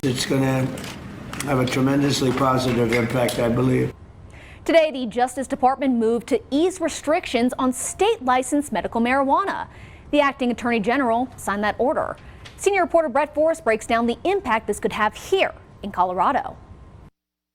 It's going to have a tremendously positive impact, I believe. Today, the Justice Department moved to ease restrictions on state-licensed medical marijuana. The acting attorney general signed that order. Senior reporter Brett Forrest breaks down the impact this could have here in Colorado.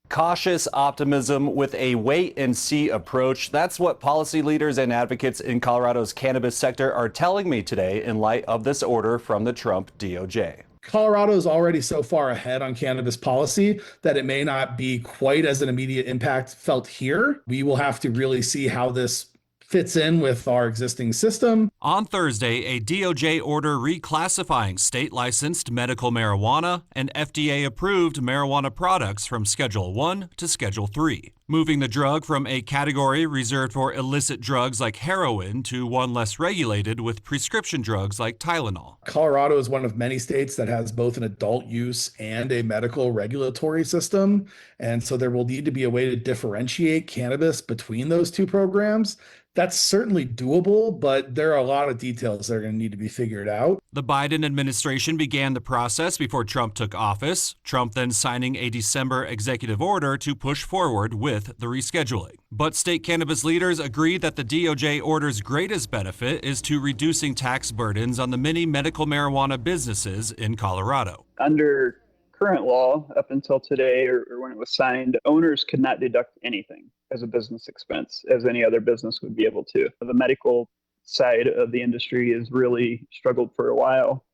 Cautious optimism with a wait-and-see approach. That's what policy leaders and advocates in Colorado's cannabis sector are telling me today in light of this order from the Trump DOJ. Colorado is already so far ahead on cannabis policy that it may not be quite as an immediate impact felt here. We will have to really see how this fits in with our existing system. On Thursday, a DOJ order reclassifying state-licensed medical marijuana and FDA-approved marijuana products from Schedule 1 to Schedule 3, moving the drug from a category reserved for illicit drugs like heroin to one less regulated with prescription drugs like Tylenol. Colorado is one of many states that has both an adult use and a medical regulatory system, and so there will need to be a way to differentiate cannabis between those two programs. That's certainly doable, but there are a lot of details that are going to need to be figured out. The Biden administration began the process before Trump took office, Trump then signing a December executive order to push forward with the rescheduling. But state cannabis leaders agree that the DOJ order's greatest benefit is to reducing tax burdens on the many medical marijuana businesses in Colorado. Under current law, up until today or when it was signed, owners could not deduct anything as a business expense as any other business would be able to. The medical side of the industry has really struggled for a while,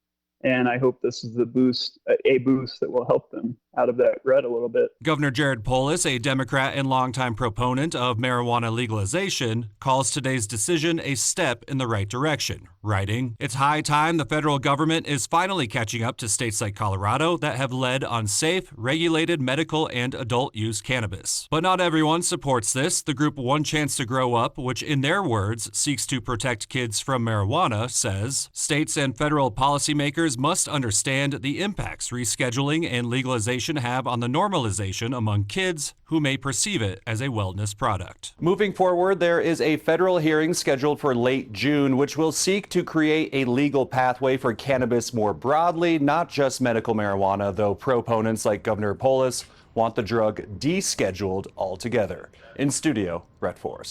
and I hope this is a boost that will help them out of that rut a little bit. Governor Jared Polis, a Democrat and longtime proponent of marijuana legalization, calls today's decision a step in the right direction, writing, "It's high time the federal government is finally catching up to states like Colorado that have led on safe, regulated medical and adult use cannabis." But not everyone supports this. The group One Chance to Grow Up, which in their words seeks to protect kids from marijuana, says states and federal policymakers must understand the impacts rescheduling and legalization have on the normalization among kids who may perceive it as a wellness product. Moving forward, there is a federal hearing scheduled for late June, which will seek to create a legal pathway for cannabis more broadly, not just medical marijuana, though proponents like Governor Polis want the drug descheduled altogether. In studio, Brett Forrest.